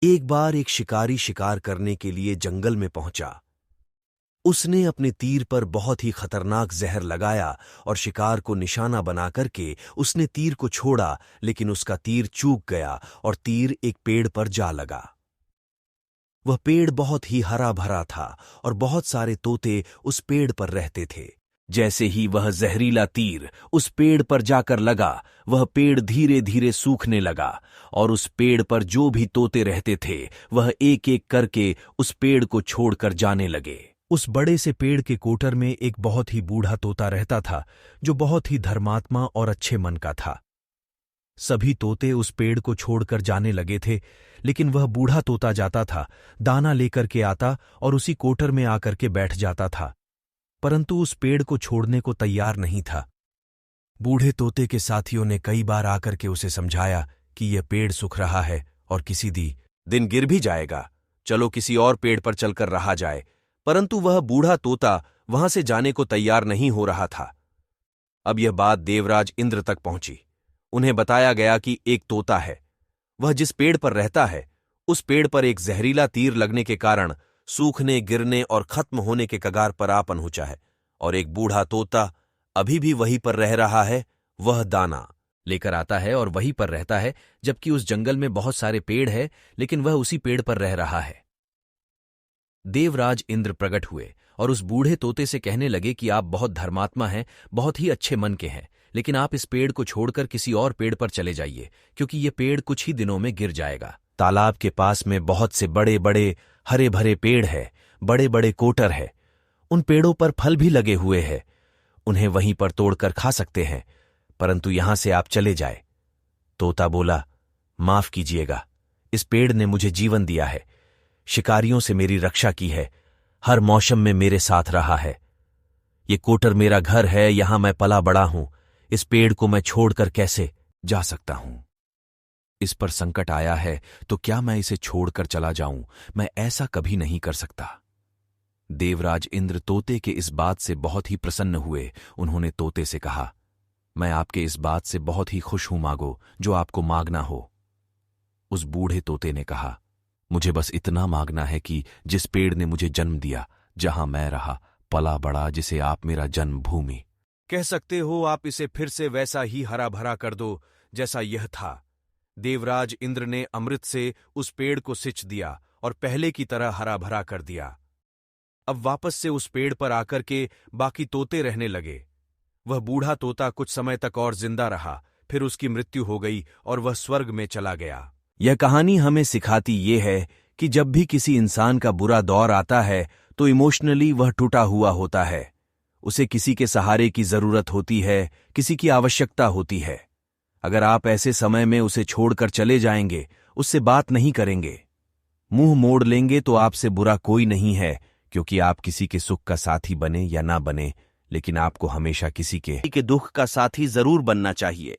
एक बार एक शिकारी शिकार करने के लिए जंगल में पहुंचा। उसने अपने तीर पर बहुत ही खतरनाक जहर लगाया और शिकार को निशाना बना करके उसने तीर को छोड़ा, लेकिन उसका तीर चूक गया और तीर एक पेड़ पर जा लगा। वह पेड़ बहुत ही हरा भरा था और बहुत सारे तोते उस पेड़ पर रहते थे। जैसे ही वह जहरीला तीर उस पेड़ पर जाकर लगा, वह पेड़ धीरे धीरे सूखने लगा और उस पेड़ पर जो भी तोते रहते थे वह एक एक करके उस पेड़ को छोड़कर जाने लगे। उस बड़े से पेड़ के कोटर में एक बहुत ही बूढ़ा तोता रहता था, जो बहुत ही धर्मात्मा और अच्छे मन का था। सभी तोते उस पेड़ को छोड़कर जाने लगे थे, लेकिन वह बूढ़ा तोता जाता था, दाना लेकर के आता और उसी कोटर में आकर के बैठ जाता था, परंतु उस पेड़ को छोड़ने को तैयार नहीं था। बूढ़े तोते के साथियों ने कई बार आकर के उसे समझाया कि यह पेड़ सूख रहा है और किसी दिन गिर भी जाएगा, चलो किसी और पेड़ पर चलकर रहा जाए, परंतु वह बूढ़ा तोता वहां से जाने को तैयार नहीं हो रहा था। अब यह बात देवराज इंद्र तक पहुंची। उन्हें बताया गया कि एक तोता है, वह जिस पेड़ पर रहता है उस पेड़ पर एक जहरीला तीर लगने के कारण सूखने, गिरने और खत्म होने के कगार पर आ पहुंचा है, और एक बूढ़ा तोता अभी भी वहीं पर रह रहा है। वह दाना लेकर आता है और वहीं पर रहता है, जबकि उस जंगल में बहुत सारे पेड़ हैं, लेकिन वह उसी पेड़ पर रह रहा है। देवराज इंद्र प्रकट हुए और उस बूढ़े तोते से कहने लगे कि आप बहुत धर्मात्मा हैं, बहुत ही अच्छे मन के हैं, लेकिन आप इस पेड़ को छोड़कर किसी और पेड़ पर चले जाइए, क्योंकि ये पेड़ कुछ ही दिनों में गिर जाएगा। तालाब के पास में बहुत से बड़े बड़े हरे भरे पेड़ है, बड़े बड़े कोटर है, उन पेड़ों पर फल भी लगे हुए हैं, उन्हें वहीं पर तोड़कर खा सकते हैं, परंतु यहां से आप चले जाए। तोता बोला, माफ कीजिएगा, इस पेड़ ने मुझे जीवन दिया है, शिकारियों से मेरी रक्षा की है, हर मौसम में मेरे साथ रहा है। ये कोटर मेरा घर है, यहां मैं पला बड़ा हूं, इस पेड़ को मैं छोड़कर कैसे जा सकता हूं? इस पर संकट आया है तो क्या मैं इसे छोड़कर चला जाऊं? मैं ऐसा कभी नहीं कर सकता। देवराज इंद्र तोते के इस बात से बहुत ही प्रसन्न हुए। उन्होंने तोते से कहा, मैं आपके इस बात से बहुत ही खुश हूं, मांगो जो आपको मांगना हो। उस बूढ़े तोते ने कहा, मुझे बस इतना मांगना है कि जिस पेड़ ने मुझे जन्म दिया, जहां मैं रहा पला बड़ा, जिसे आप मेरा जन्मभूमि कह सकते हो, आप इसे फिर से वैसा ही हरा भरा कर दो जैसा यह था। देवराज इंद्र ने अमृत से उस पेड़ को सिंच दिया और पहले की तरह हरा भरा कर दिया। अब वापस से उस पेड़ पर आकर के बाकी तोते रहने लगे। वह बूढ़ा तोता कुछ समय तक और जिंदा रहा, फिर उसकी मृत्यु हो गई और वह स्वर्ग में चला गया। यह कहानी हमें सिखाती ये है कि जब भी किसी इंसान का बुरा दौर आता है तो इमोशनली वह टूटा हुआ होता है, उसे किसी के सहारे की जरूरत होती है, किसी की आवश्यकता होती है। अगर आप ऐसे समय में उसे छोड़कर चले जाएंगे, उससे बात नहीं करेंगे, मुंह मोड़ लेंगे, तो आपसे बुरा कोई नहीं है, क्योंकि आप किसी के सुख का साथी बने या ना बने, लेकिन आपको हमेशा किसी के दुख का साथी जरूर बनना चाहिए।